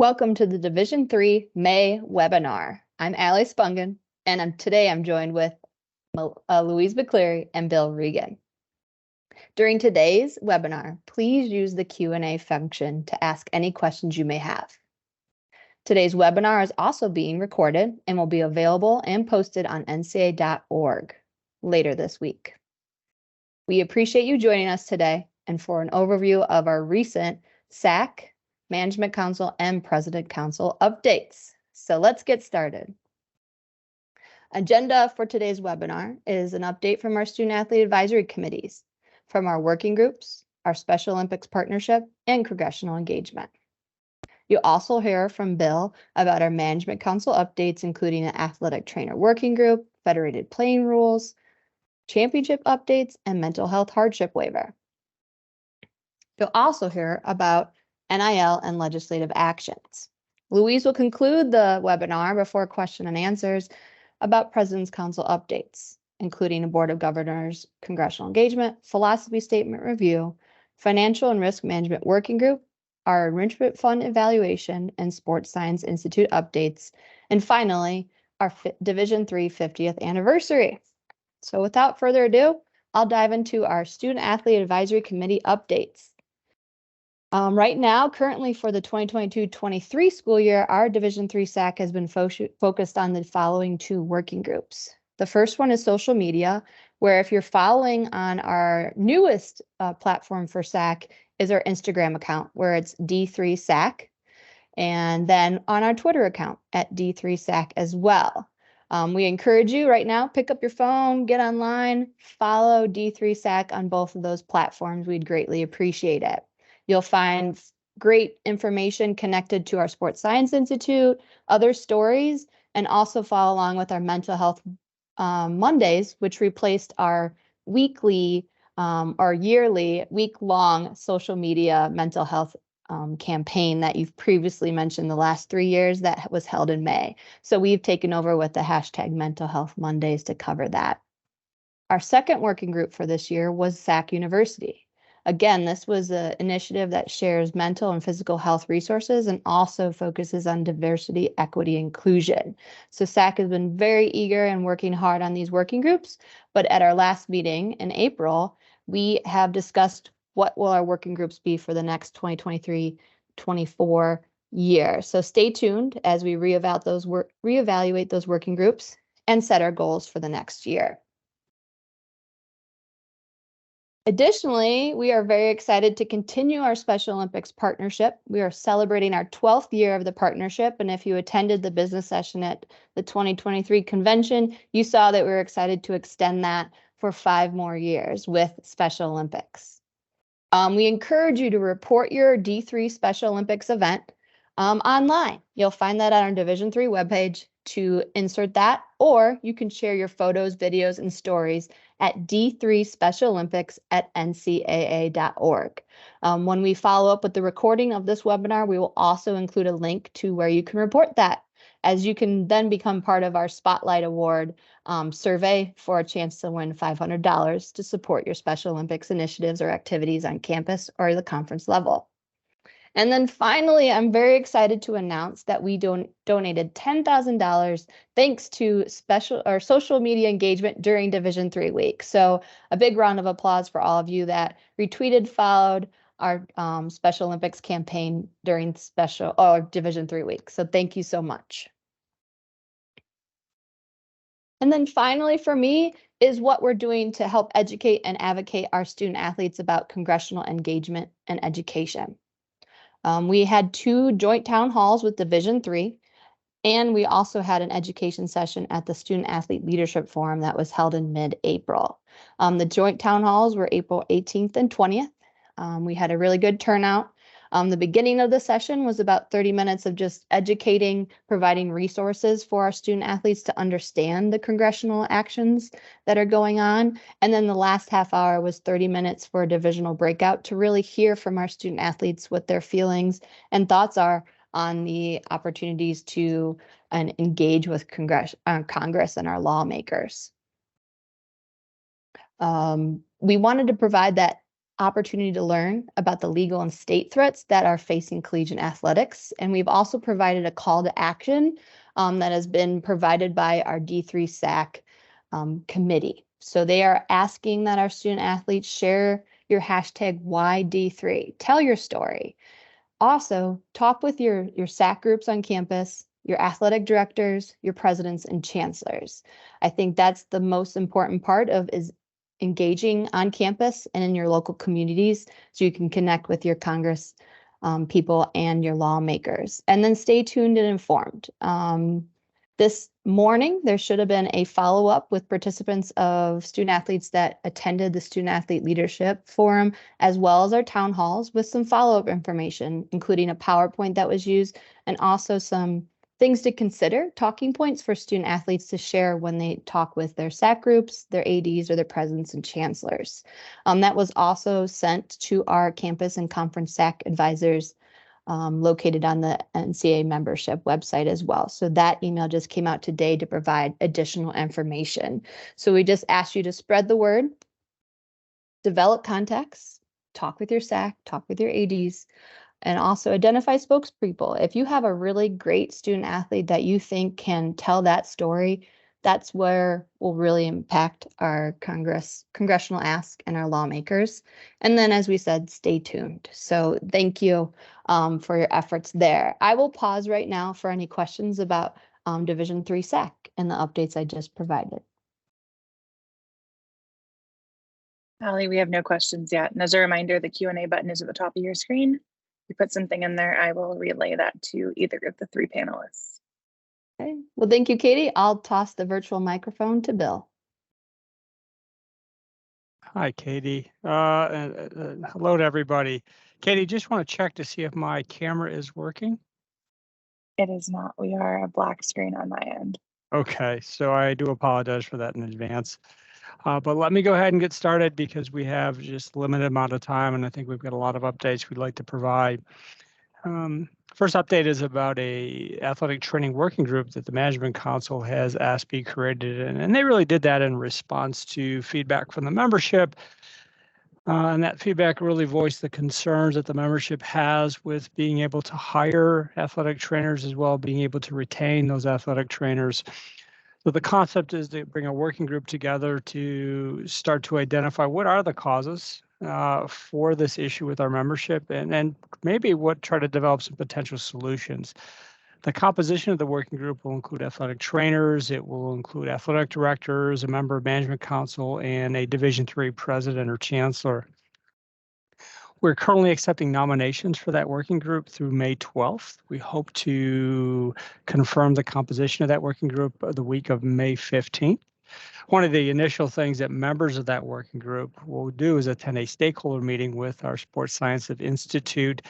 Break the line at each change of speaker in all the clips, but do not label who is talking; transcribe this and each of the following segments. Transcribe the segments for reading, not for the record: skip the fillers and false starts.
Welcome to the Division III May webinar. I'm Allie Spungen, and today I'm joined with Louise McCleary and Bill Regan. During today's webinar, please use the Q&A function to ask any questions you may have. Today's webinar is also being recorded and will be available and posted on ncaa.org later this week. We appreciate you joining us today and for an overview of our recent SAAC, Management Council, and President Council updates. So let's get started. Agenda for today's webinar is an update from our Student Athlete Advisory Committees, from our working groups, our Special Olympics Partnership, and Congressional Engagement. You'll also hear from Bill about our Management Council updates, including an Athletic Trainer Working Group, Federated Playing Rules, Championship updates, and Mental Health Hardship Waiver. You'll also hear about NIL and legislative actions. Louise will conclude the webinar before question and answers about President's Council updates, including a Board of Governors Congressional Engagement, Philosophy Statement Review, Financial and Risk Management Working Group, our Enrichment Fund Evaluation, and Sports Science Institute updates, and finally, our Division III 50th anniversary. So without further ado, I'll dive into our Student Athlete Advisory Committee updates. Right now, currently for the 2022-23 school year, our Division III SAAC has been focused on the following two working groups. The first one is social media, where if you're following on our newest platform for SAAC is our Instagram account, where it's D3SAAC, and then on our Twitter account at D3SAAC as well. We encourage you right now, pick up your phone, get online, follow D3SAAC on both of those platforms. We'd greatly appreciate it. You'll find great information connected to our Sports Science Institute, other stories, and also follow along with our Mental Health Mondays, which replaced our weekly or yearly week-long social media mental health campaign that you've previously mentioned the last 3 years that was held in May. So we've taken over with the hashtag Mental Health Mondays to cover that. Our second working group for this year was SAAC University. Again, this was an initiative that shares mental and physical health resources and also focuses on diversity, equity, inclusion. So SAAC has been very eager and working hard on these working groups, but at our last meeting in April, we have discussed what will our working groups be for the next 2023-24 year. So stay tuned as we reevaluate those working groups and set our goals for the next year. Additionally, we are very excited to continue our Special Olympics partnership. We are celebrating our 12th year of the partnership, and if you attended the business session at the 2023 convention, you saw that we were excited to extend that for 5 more years with Special Olympics. We encourage you to report your D3 Special Olympics event online. You'll find that on our Division III webpage to insert that, or you can share your photos, videos, and stories at d3specialolympics@ncaa.org. When we follow up with the recording of this webinar, we will also include a link to where you can report that, as you can then become part of our Spotlight Award survey for a chance to win $500 to support your Special Olympics initiatives or activities on campus or the conference level. And then finally, I'm very excited to announce that we donated $10,000 thanks to social media engagement during Division III week. So a big round of applause for all of you that retweeted, followed our Special Olympics campaign during Division III week. So thank you so much. And then finally for me is what we're doing to help educate and advocate our student athletes about congressional engagement and education. We had 2 joint town halls with Division III, and we also had an education session at the Student Athlete Leadership Forum that was held in mid-April. The joint town halls were April 18th and 20th. We had a really good turnout. The beginning of the session was about 30 minutes of just educating, providing resources for our student athletes to understand the congressional actions that are going on. And then the last half hour was 30 minutes for a divisional breakout to really hear from our student athletes what their feelings and thoughts are on the opportunities to engage with Congress and our lawmakers. We wanted to provide that opportunity to learn about the legal and state threats that are facing collegiate athletics. And we've also provided a call to action that has been provided by our D3 SAAC committee. So they are asking that our student athletes share your hashtag YD3. Tell your story. Also, talk with your SAAC groups on campus, your athletic directors, your presidents, and chancellors. I think that's the most important part of is engaging on campus and in your local communities so you can connect with your Congress people and your lawmakers. And then stay tuned and informed. This morning, there should have been a follow-up with participants of student athletes that attended the Student Athlete Leadership Forum, as well as our town halls with some follow-up information, including a PowerPoint that was used and also some things to consider, talking points for student athletes to share when they talk with their SAAC groups, their ADs, or their presidents and chancellors. That was also sent to our campus and conference SAAC advisors located on the NCAA membership website as well. So that email just came out today to provide additional information. So we just ask you to spread the word, develop contacts, talk with your SAAC, talk with your ADs, and also identify spokespeople. If you have a really great student athlete that you think can tell that story, that's where we'll really impact our congressional ask and our lawmakers. And then, as we said, stay tuned. So thank you for your efforts there. I will pause right now for any questions about Division III SAAC and the updates I just provided.
Allie, we have no questions yet. And as a reminder, the Q&A button is at the top of your screen. If you put something in there, I will relay that to either of the three panelists.
Okay. Well, thank you, Katie. I'll toss the virtual microphone to Bill.
Hi, Katie. Hello to everybody. Katie, just want to check to see if my camera is working.
It is not. We are a black screen on my end.
Okay, so I do apologize for that in advance. But let me go ahead and get started because we have just a limited amount of time and I think we've got a lot of updates we'd like to provide. First update is about a athletic training working group that the Management Council has asked be created, and they really did that in response to feedback from the membership. And that feedback really voiced the concerns that the membership has with being able to hire athletic trainers as well as being able to retain those athletic trainers. So the concept is to bring a working group together to start to identify what are the causes for this issue with our membership and maybe try to develop some potential solutions. The composition of the working group will include athletic trainers, it will include athletic directors, a member of Management Council, and a Division III president or chancellor. We're currently accepting nominations for that working group through May 12th. We hope to confirm the composition of that working group the week of May 15th. One of the initial things that members of that working group will do is attend a stakeholder meeting with our Sports Science Institute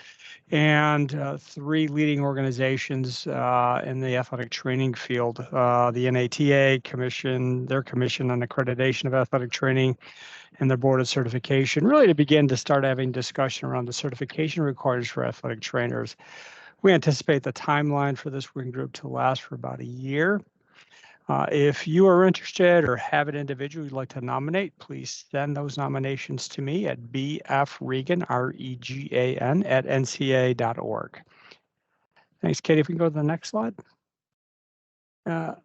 and three leading organizations in the athletic training field, the NATA Commission, their Commission on Accreditation of Athletic Training, and their Board of Certification, really to begin to start having discussion around the certification requirements for athletic trainers. We anticipate the timeline for this working group to last for about a year. If you are interested or have an individual you'd like to nominate, please send those nominations to me at bfregan, R-E-G-A-N, @nca.org. Thanks, Katie. If we can go to the next slide.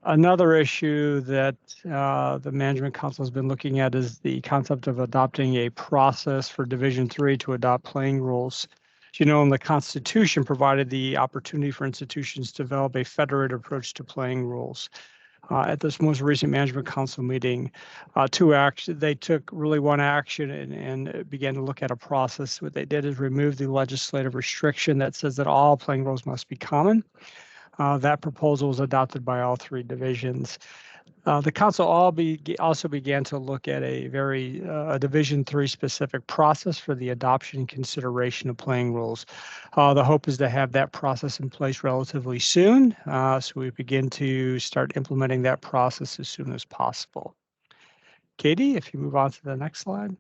Another issue that the Management Council has been looking at is the concept of adopting a process for Division III to adopt playing rules. As you know, in the Constitution provided the opportunity for institutions to develop a federated approach to playing rules. At this most recent Management Council meeting, they took really one action and began to look at a process. What they did is remove the legislative restriction that says that all playing rules must be common. That proposal was adopted by all three divisions. The council also began to look at a Division III specific process for the adoption and consideration of playing rules. The hope is to have that process in place relatively soon, so we begin to start implementing that process as soon as possible. Katie, if you move on to the next slide.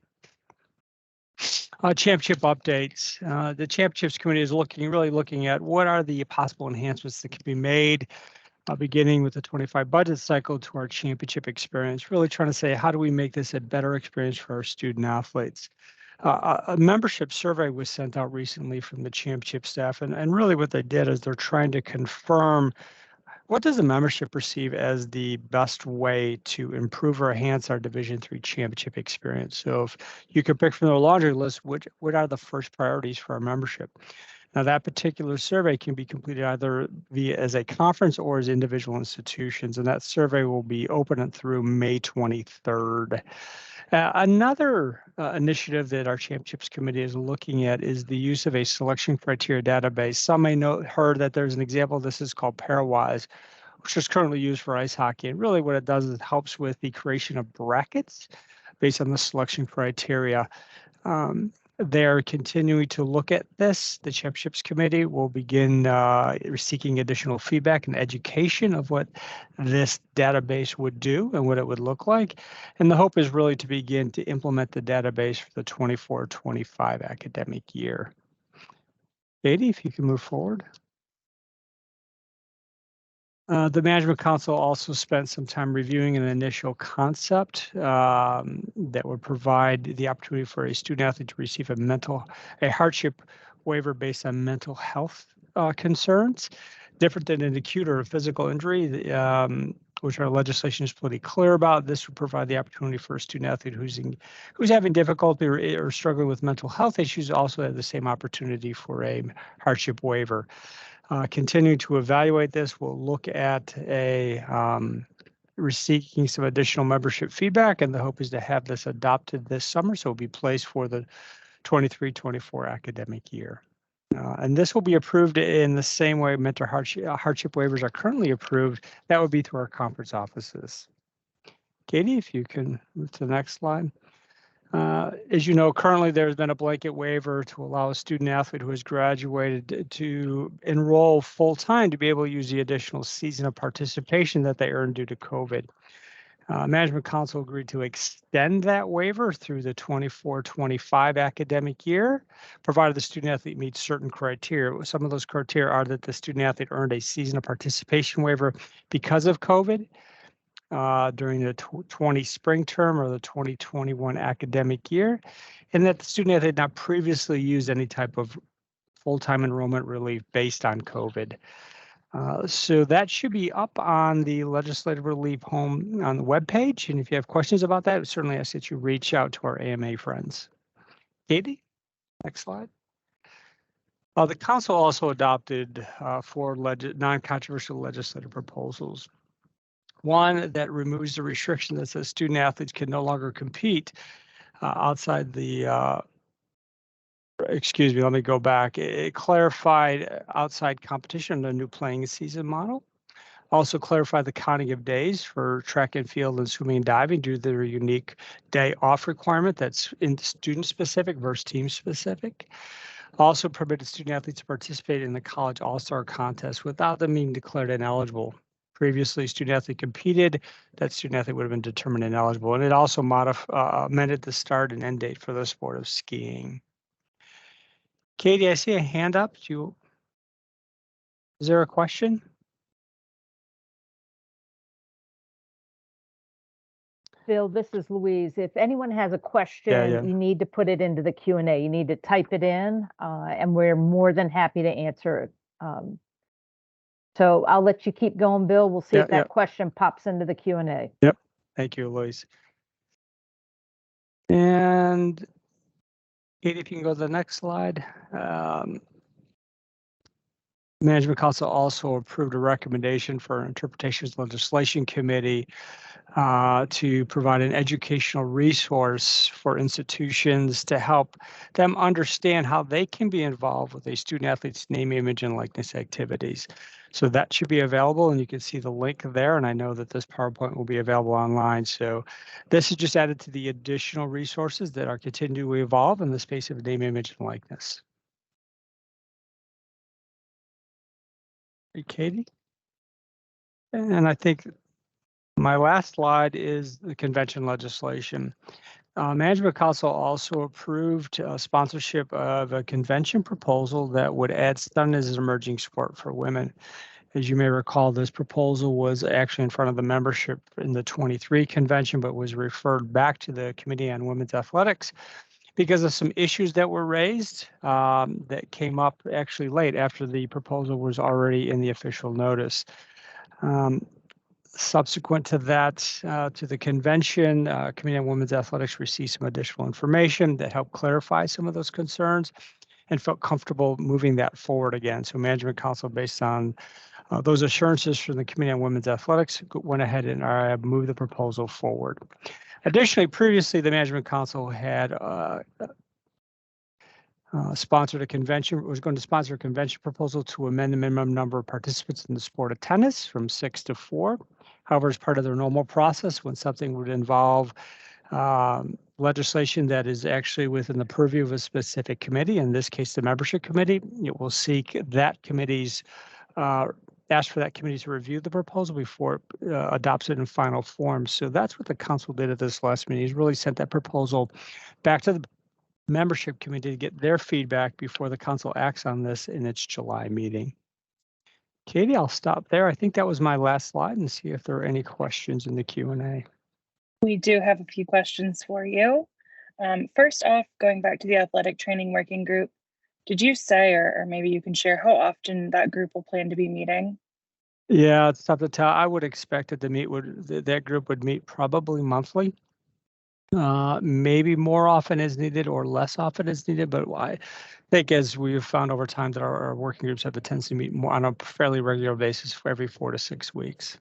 Championship updates. The Championships Committee is really looking at what are the possible enhancements that can be made beginning with the 25 budget cycle to our championship experience, really trying to say, how do we make this a better experience for our student athletes? A membership survey was sent out recently from the championship staff, and really what they did is they're trying to confirm what does the membership perceive as the best way to improve or enhance our Division III championship experience. So if you could pick from the laundry list, what are the first priorities for our membership? Now that particular survey can be completed either via as a conference or as individual institutions, and that survey will be open and through May 23rd. Another initiative that our championships committee is looking at is the use of a selection criteria database. Some may know heard that there's an example. This is called Pairwise, which is currently used for ice hockey. And really what it does is it helps with the creation of brackets based on the selection criteria. They're continuing to look at this. The championships committee will begin seeking additional feedback and education of what this database would do and what it would look like. And the hope is really to begin to implement the database for the 24-25 academic year. Katie, if you can move forward. The Management Council also spent some time reviewing an initial concept that would provide the opportunity for a student athlete to receive a hardship waiver based on mental health concerns, different than an acute or a physical injury, which our legislation is pretty clear about. This would provide the opportunity for a student athlete who's having difficulty or struggling with mental health issues also have the same opportunity for a hardship waiver. Continuing to evaluate this, we'll look at seeking some additional membership feedback, and the hope is to have this adopted this summer, so it'll be placed for the 23-24 academic year. And this will be approved in the same way mental hardship waivers are currently approved. That would be through our conference offices. Katie, if you can move to the next slide. As you know, currently there's been a blanket waiver to allow a student athlete who has graduated to enroll full-time to be able to use the additional season of participation that they earned due to COVID. Management Council agreed to extend that waiver through the 24-25 academic year, provided the student athlete meets certain criteria. Some of those criteria are that the student athlete earned a season of participation waiver because of COVID, during the 20 spring term or the 2021 academic year, and that the student had not previously used any type of full-time enrollment relief based on COVID. So that should be up on the legislative relief home on the webpage. And if you have questions about that, I would certainly ask that you reach out to our AMA friends. Katie, next slide. The council also adopted 4 non-controversial legislative proposals. One that removes the restriction that says student athletes can no longer compete outside the, excuse me, let me go back. It clarified outside competition in the new playing season model. Also clarified the counting of days for track and field and swimming and diving due to their unique day off requirement that's in student specific versus team specific. Also permitted student athletes to participate in the college all-star contest without them being declared ineligible. Previously, student athlete competed, that student athlete would have been determined ineligible. And it also amended the start and end date for the sport of skiing. Katie, I see a hand up. Is there a question?
Bill, this is Louise. If anyone has a question, you need to put it into the Q&A. You need to type it in, and we're more than happy to answer it. So I'll let you keep going, Bill. We'll see if that question pops into the Q&A.
Yep. Thank you, Louise. And Katie, if you can go to the next slide. Management Council also approved a recommendation for Interpretations Legislation Committee to provide an educational resource for institutions to help them understand how they can be involved with a student athlete's name, image, and likeness activities. So that should be available, and you can see the link there, and I know that this PowerPoint will be available online. So this is just added to the additional resources that are continuing to evolve in the space of name, image, and likeness. Hey, Katie? And I think my last slide is the convention legislation. Management Council also approved sponsorship of a convention proposal that would add stunning as an emerging sport for women. As you may recall, this proposal was actually in front of the membership in the 23 convention, but was referred back to the Committee on Women's Athletics. because of some issues that were raised that came up actually late after the proposal was already in the official notice. Subsequent to that, to the convention, Committee on Women's Athletics received some additional information that helped clarify some of those concerns and felt comfortable moving that forward again. So Management Council, based on those assurances from the Committee on Women's Athletics, went ahead and moved the proposal forward. Additionally, previously, the Management Council had sponsored a convention, was going to sponsor a convention proposal to amend the minimum number of participants in the sport of tennis from 6 to 4. However, as part of their normal process, when something would involve legislation that is actually within the purview of a specific committee, in this case, the membership committee, it will seek that committee's, ask for that committee to review the proposal before it adopts it in final form. So that's what the council did at this last meeting. He's really sent that proposal back to the membership committee to get their feedback before the council acts on this in its July meeting. Katie, I'll stop there. I think that was my last slide, and see if there are any questions in the Q&A.
We do have a few questions for you. First off, going back to the athletic training working group, did you say, or maybe you can share how often that group will plan to be meeting?
Yeah, it's tough to tell. I would expect it to meet, that group would meet probably monthly. Maybe more often as needed or less often as needed, but I think as we've found over time that our working groups have the tendency to meet more on a fairly regular basis for every 4 to 6 weeks.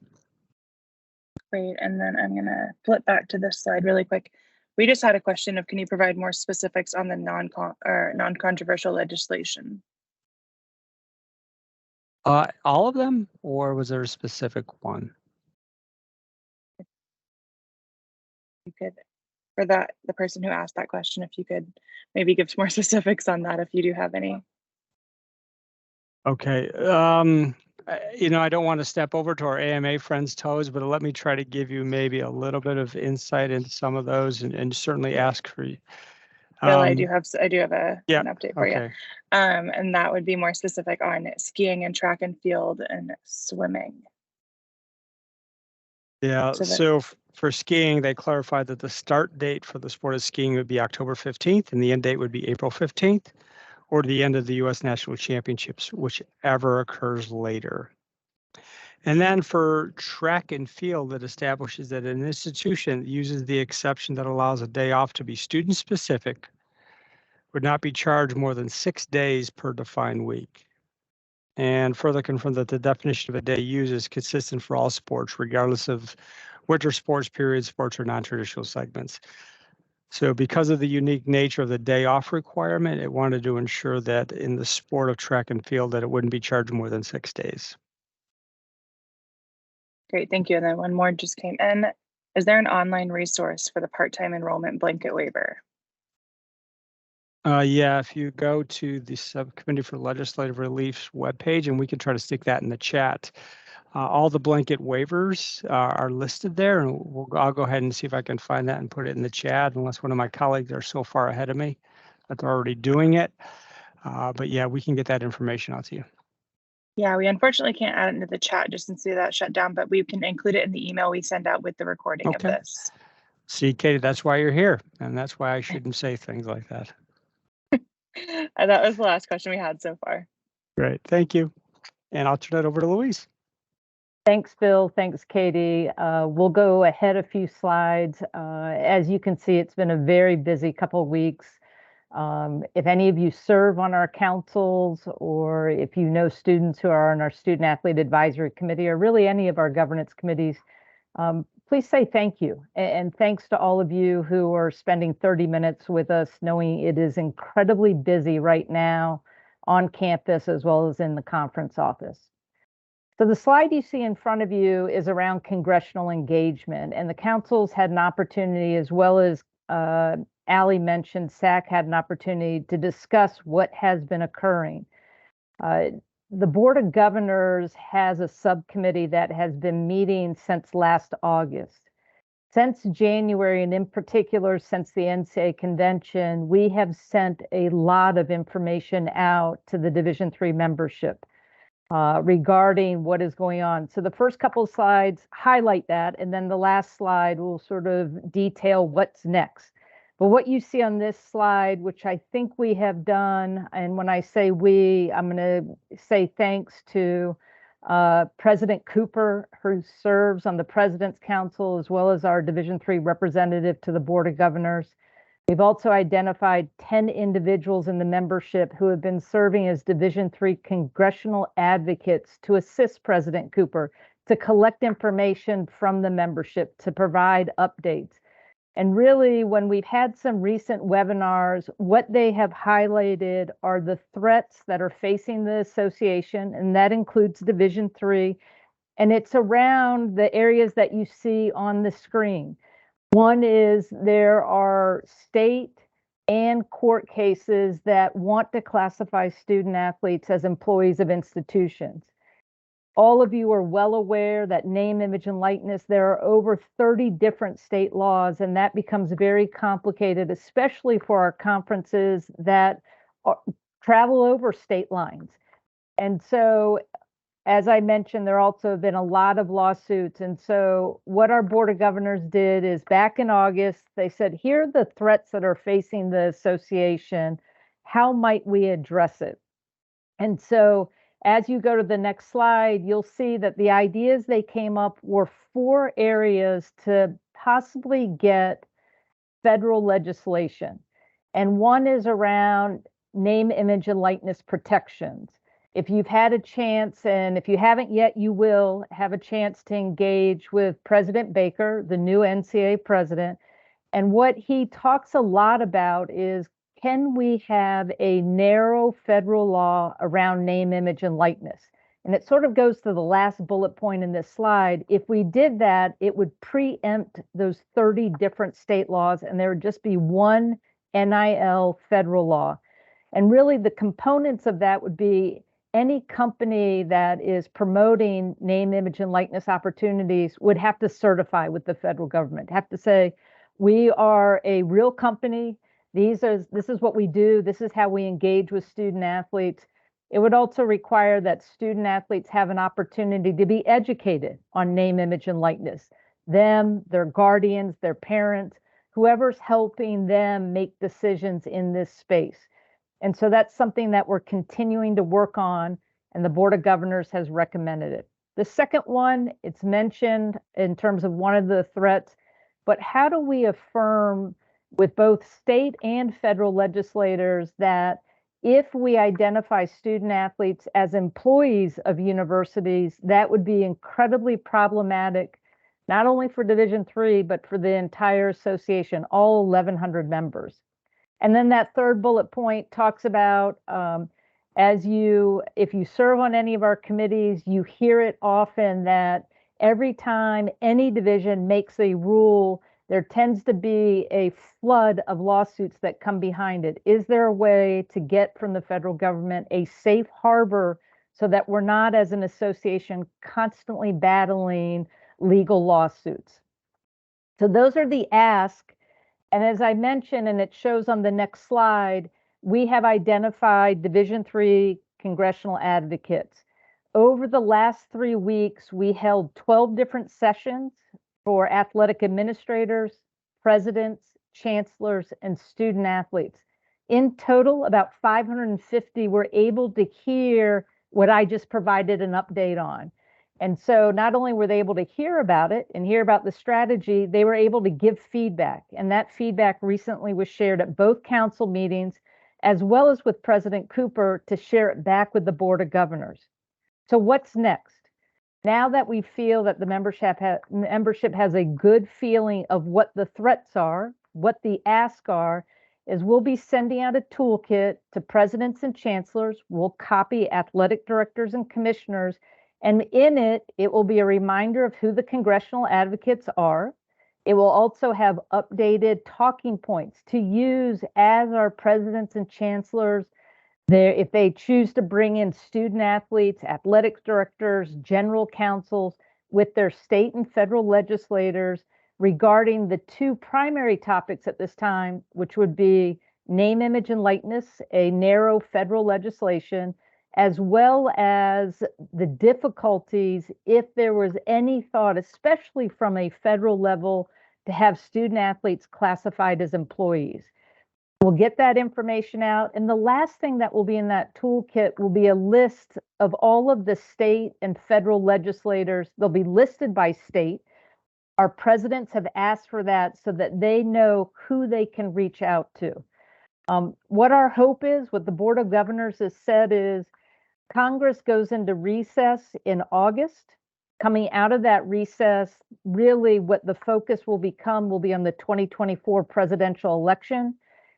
Great, and then I'm gonna flip back to this slide really quick. We just had a question of, can you provide more specifics on the non-controversial legislation?
All of them, or was there a specific one?
You could, for that, the person who asked that question, if you could maybe give some more specifics on that, if you do have any.
Okay. I don't want to step over to our AMA friends' toes, but let me try to give you maybe a little bit of insight into some of those, and certainly ask for you.
Bill, I do have an update for you.
Okay.
And that would be more specific on skiing and track and field and swimming.
Yeah, so for skiing, they clarified that the start date for the sport of skiing would be October 15th, and the end date would be April 15th, or the end of the U.S. National Championships, whichever occurs later. And then for track and field, it establishes that an institution uses the exception that allows a day off to be student-specific would not be charged more than 6 days per defined week. And further confirmed that the definition of a day used is consistent for all sports, regardless of winter sports, period sports, or non-traditional segments. So because of the unique nature of the day off requirement, it wanted to ensure that in the sport of track and field that it wouldn't be charged more than 6 days.
Great, thank you. And then one more just came in. Is there an online resource for the part-time enrollment blanket waiver?
Yeah, if you go to the Subcommittee for Legislative Relief's webpage, and we can try to stick that in the chat. All the blanket waivers are listed there, and I'll go ahead and see if I can find that and put it in the chat, unless one of my colleagues are so far ahead of me that they're already doing it. But yeah, we can get that information out to you.
Yeah, we unfortunately can't add it into the chat just since that shut down, but we can include it in the email we send out with the recording of this.
See, Katie, that's why you're here, and that's why I shouldn't say things like that.
That was the last question we had so far.
Great, thank you. And I'll turn it over to Louise.
Thanks, Phil. Thanks, Katie. We'll go ahead a few slides. As you can see, it's been a very busy couple of weeks. If any of you serve on our councils, or if you know students who are on our Student Athlete Advisory Committee, or really any of our governance committees, please say thank you. And thanks to all of you who are spending 30 minutes with us, knowing it is incredibly busy right now on campus as well as in the conference office. So the slide you see in front of you is around congressional engagement, and the councils had an opportunity, as well as Allie mentioned, SAAC had an opportunity to discuss what has been occurring. The Board of Governors has a subcommittee that has been meeting since last August. Since January, and in particular since the NCAA convention, we have sent a lot of information out to the Division III membership regarding what is going on. So the first couple of slides highlight that, and then the last slide will sort of detail what's next. But what you see on this slide, which I think we have done, and when I say we, I'm going to say thanks to President Cooper, who serves on the President's Council, as well as our Division III representative to the Board of Governors. We've also identified 10 individuals in the membership who have been serving as Division III congressional advocates to assist President Cooper to collect information from the membership, to provide updates. And really, when we've had some recent webinars, what they have highlighted are the threats that are facing the association, and that includes Division III, and it's around the areas that you see on the screen. One is there are state and court cases that want to classify student athletes as employees of institutions. All of you are well aware that name, image, and likeness, there are over 30 different state laws, and that becomes very complicated, especially for our conferences that travel over state lines. And so, as I mentioned, there also have been a lot of lawsuits. And so what our Board of Governors did is back in August, they said, here are the threats that are facing the association. How might we address it? And so as you go to the next slide, you'll see that the ideas they came up were 4 areas to possibly get federal legislation. And one is around name, image, and likeness protections. If you've had a chance, and if you haven't yet, you will have a chance to engage with President Baker, the new NCAA president. And what he talks a lot about is, can we have a narrow federal law around name, image, and likeness? And it sort of goes to the last bullet point in this slide. If we did that, it would preempt those 30 different state laws, and there would just be one NIL federal law. And really the components of that would be any company that is promoting name, image, and likeness opportunities would have to certify with the federal government, have to say, we are a real company. This is what we do. This is how we engage with student athletes. It would also require that student athletes have an opportunity to be educated on name, image, and likeness. Them, their guardians, their parents, whoever's helping them make decisions in this space. And so that's something that we're continuing to work on, and the Board of Governors has recommended it. The second one, it's mentioned in terms of one of the threats, but how do we affirm with both state and federal legislators that if we identify student athletes as employees of universities, that would be incredibly problematic, not only for Division III, but for the entire association, all 1,100 members. And then that third bullet point talks about if you serve on any of our committees, you hear it often that every time any division makes a rule, there tends to be a flood of lawsuits that come behind it. Is there a way to get from the federal government a safe harbor so that we're not, as an association, constantly battling legal lawsuits? So those are the asks. And as I mentioned, and it shows on the next slide, we have identified Division III congressional advocates. Over the last 3 weeks, we held 12 different sessions for athletic administrators, presidents, chancellors, and student athletes. In total, about 550 were able to hear what I just provided an update on. And so not only were they able to hear about it and hear about the strategy, they were able to give feedback. And that feedback recently was shared at both council meetings, as well as with President Cooper to share it back with the Board of Governors. So what's next? Now that we feel that the membership has a good feeling of what the threats are, what the asks are, is we'll be sending out a toolkit to presidents and chancellors. We'll copy athletic directors and commissioners. And in it, it will be a reminder of who the congressional advocates are. It will also have updated talking points to use as our presidents and chancellors, if they choose to bring in student athletes, athletic directors, general counsels with their state and federal legislators regarding the 2 primary topics at this time, which would be name, image, and likeness, a narrow federal legislation, as well as the difficulties if there was any thought, especially from a federal level, to have student athletes classified as employees. We'll get that information out. And the last thing that will be in that toolkit will be a list of all of the state and federal legislators. They'll be listed by state. Our presidents have asked for that so that they know who they can reach out to. What our hope is, what the Board of Governors has said is Congress goes into recess in August. Coming out of that recess, really what the focus will be on the 2024 presidential election.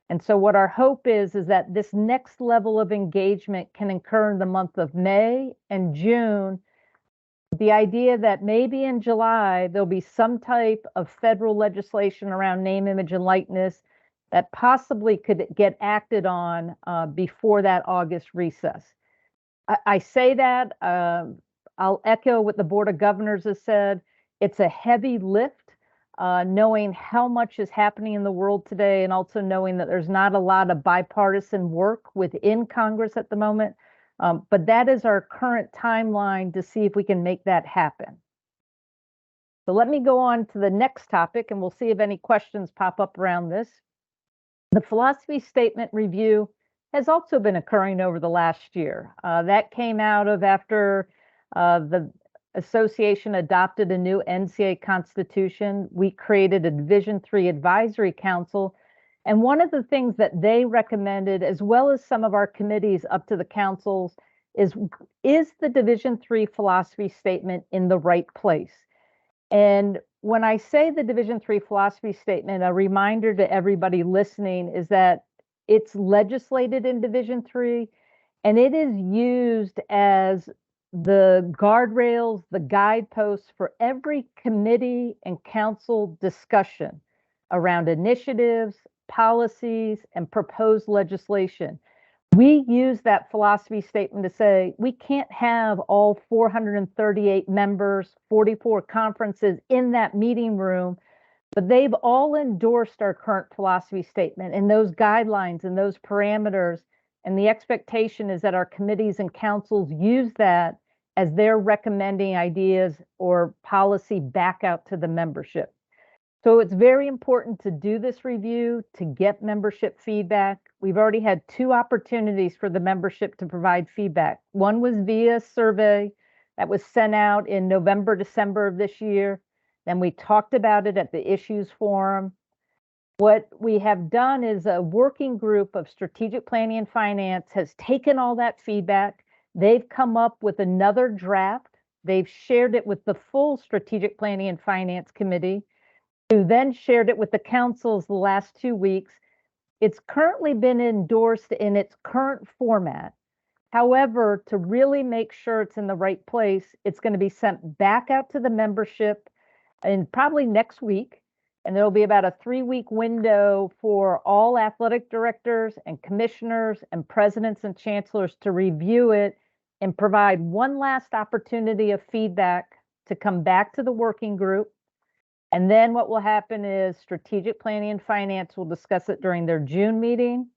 And so what our hope is that this next level of engagement can occur in the month of May and June. The idea that maybe in July, there'll be some type of federal legislation around name, image, and likeness that possibly could get acted on before that August recess. I say that, I'll echo what the Board of Governors has said. It's a heavy lift, knowing how much is happening in the world today and also knowing that there's not a lot of bipartisan work within Congress at the moment. But that is our current timeline to see if we can make that happen. So let me go on to the next topic and we'll see if any questions pop up around this. The philosophy statement review has also been occurring over the last year. That came out of after the association adopted a new NCAA constitution. We created a Division III advisory council. And one of the things that they recommended, as well as some of our committees up to the councils, is the Division III philosophy statement in the right place? And when I say the Division III philosophy statement, a reminder to everybody listening is that it's legislated in Division III, and it is used as the guardrails, the guideposts for every committee and council discussion around initiatives, policies, and proposed legislation. We use that philosophy statement to say we can't have all 438 members, 44 conferences in that meeting room, but they've all endorsed our current philosophy statement and those guidelines and those parameters. And the expectation is that our committees and councils use that as they're recommending ideas or policy back out to the membership. So it's very important to do this review to get membership feedback. We've already had 2 opportunities for the membership to provide feedback. One was via survey that was sent out in November, December of this year. Then we talked about it at the Issues Forum. What we have done is a working group of strategic planning and finance has taken all that feedback. They've come up with another draft. They've shared it with the full strategic planning and finance committee, who then shared it with the councils the last 2 weeks. It's currently been endorsed in its current format. However, to really make sure it's in the right place, it's going to be sent back out to the membership in probably next week. And there'll be about a 3-week window for all athletic directors and commissioners and presidents and chancellors to review it and provide one last opportunity of feedback to come back to the working group. And then what will happen is strategic planning and finance will discuss it during their June meeting.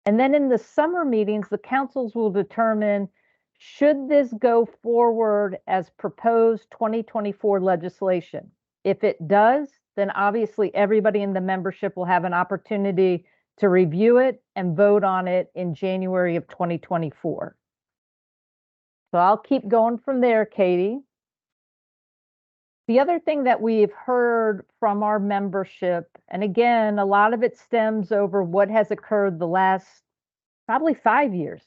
And then in the summer meetings, the councils will determine, should this go forward as proposed 2024 legislation? If it does, then obviously everybody in the membership will have an opportunity to review it and vote on it in January of 2024. So I'll keep going from there, Katie. The other thing that we've heard from our membership, and again, a lot of it stems over what has occurred the last probably 5 years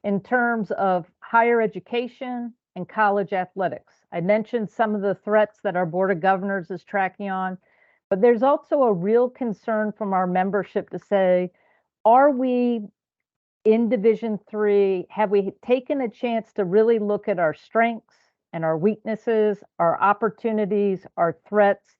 in terms of higher education and college athletics. I mentioned some of the threats that our Board of Governors is tracking on, but there's also a real concern from our membership to say, are we in Division III, have we taken a chance to really look at our strengths and our weaknesses, our opportunities, our threats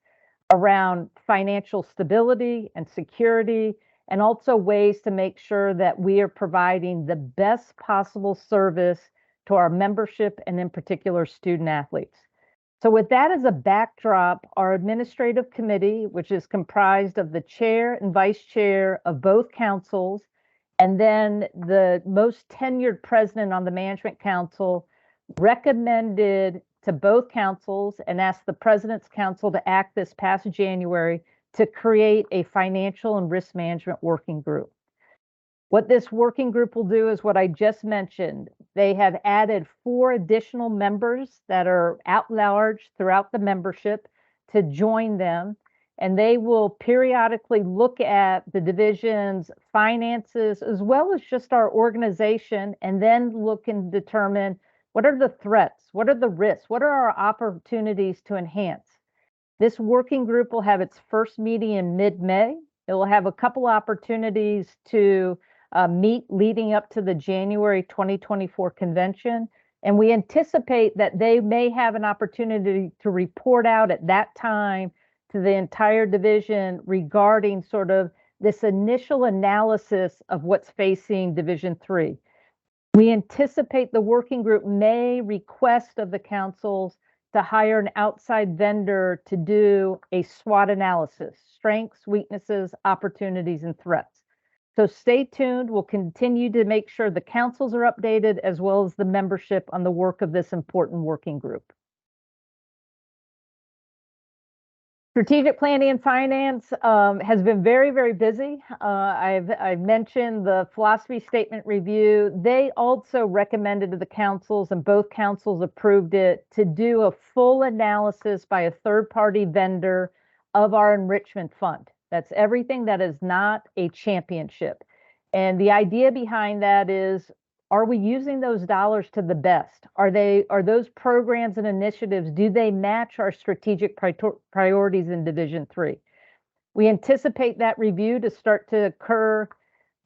around financial stability and security, and also ways to make sure that we are providing the best possible service to our membership and in particular student athletes. So with that as a backdrop, our administrative committee, which is comprised of the chair and vice chair of both councils, and then the most tenured president on the management council, recommended to both councils and asked the president's council to act this past January to create a financial and risk management working group. What this working group will do is what I just mentioned. They have added 4 additional members that are at large throughout the membership to join them, and they will periodically look at the division's finances as well as just our organization, and then look and determine what are the threats, what are the risks, what are our opportunities to enhance. This working group will have its first meeting in mid-May. It will have a couple opportunities to meet leading up to the January 2024 convention. And we anticipate that they may have an opportunity to report out at that time to the entire division regarding sort of this initial analysis of what's facing Division 3. We anticipate the working group may request of the councils to hire an outside vendor to do a SWOT analysis, strengths, weaknesses, opportunities, and threats. So stay tuned. We'll continue to make sure the councils are updated as well as the membership on the work of this important working group. Strategic planning and finance has been very, very busy. I've mentioned the philosophy statement review. They also recommended to the councils, and both councils approved it, to do a full analysis by a third-party vendor of our enrichment fund. That's everything that is not a championship. And the idea behind that is, are we using those dollars to the best? Are those programs and initiatives, do they match our strategic priorities in Division 3? We anticipate that review to start to occur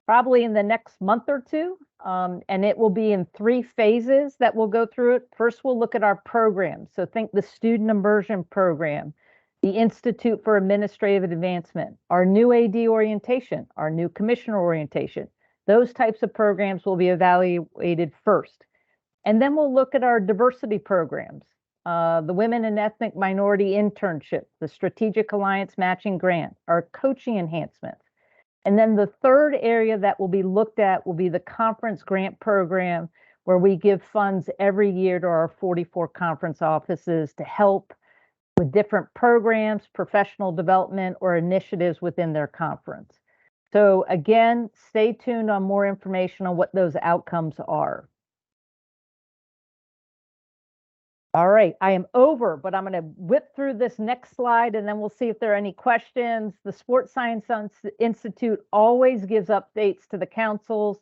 probably in the next month or two, and it will be in 3 phases that we'll go through it. First, we'll look at our programs. So think the student immersion program, the Institute for Administrative Advancement, our new AD orientation, our new commissioner orientation. Those types of programs will be evaluated first. And then we'll look at our diversity programs, the Women and Ethnic Minority Internship, the Strategic Alliance Matching Grant, our coaching enhancements. And then the third area that will be looked at will be the conference grant program, where we give funds every year to our 44 conference offices to help with different programs, professional development, or initiatives within their conference. So again, stay tuned on more information on what those outcomes are. All right, I am over, but I'm going to whip through this next slide and then we'll see if there are any questions. The Sports Science Institute always gives updates to the councils.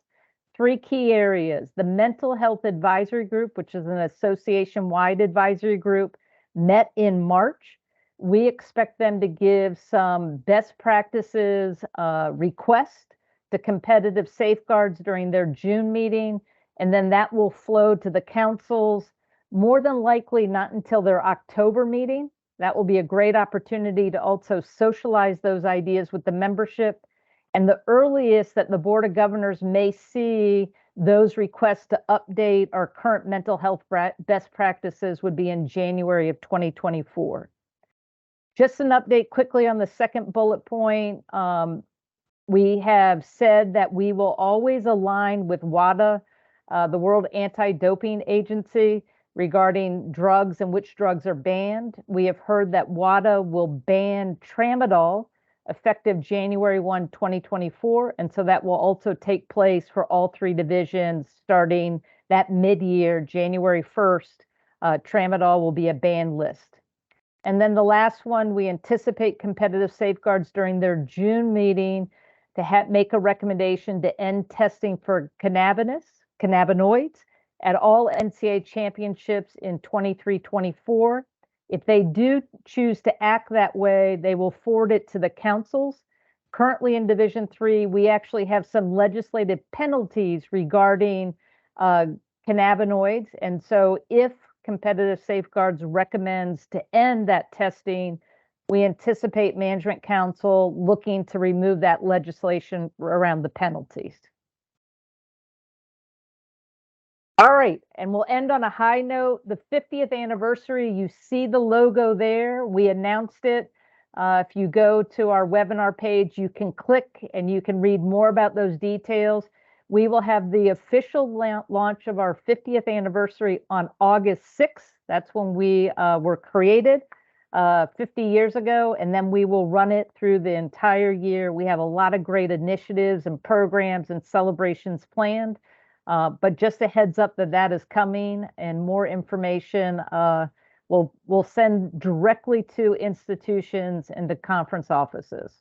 3 key areas: the Mental Health Advisory Group, which is an association-wide advisory group, met in March. We expect them to give some best practices request to competitive safeguards during their June meeting, and then that will flow to the councils, more than likely not until their October meeting. That will be a great opportunity to also socialize those ideas with the membership. And the earliest that the Board of Governors may see those requests to update our current mental health best practices would be in January of 2024. Just an update quickly on the second bullet point. We have said that we will always align with WADA, the World Anti-Doping Agency, regarding drugs and which drugs are banned. We have heard that WADA will ban tramadol effective January 1, 2024. And so that will also take place for all 3 divisions starting that mid-year, January 1st. Tramadol will be a banned list. And then the last one, we anticipate competitive safeguards during their June meeting to make a recommendation to end testing for cannabinoids at all NCAA championships in 23-24. If they do choose to act that way, they will forward it to the councils. Currently in Division 3, we actually have some legislative penalties regarding cannabinoids. And so if competitive safeguards recommends to end that testing, we anticipate Management Council looking to remove that legislation around the penalties. All right, and we'll end on a high note. The 50th anniversary, you see the logo there. We announced it. If you go to our webinar page, you can click and you can read more about those details. We will have the official launch of our 50th anniversary on August 6th. That's when we were created. 50 years ago, and then we will run it through the entire year. We have a lot of great initiatives and programs and celebrations planned, but just a heads up that that is coming, and more information we'll send directly to institutions and to conference offices.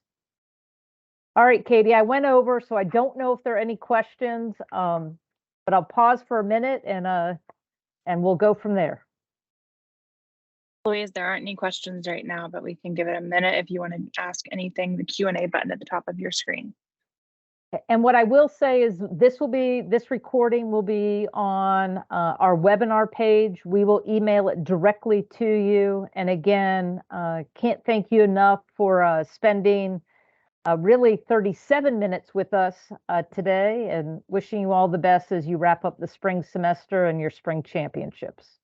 All right, Katie, I went over, so I don't know if there are any questions, but I'll pause for a minute and we'll go from there.
Louise, there aren't any questions right now, but we can give it a minute if you want to ask anything, the Q&A button at the top of your screen.
And what I will say is this recording will be on our webinar page. We will email it directly to you. And again, can't thank you enough for spending really 37 minutes with us today, and wishing you all the best as you wrap up the spring semester and your spring championships.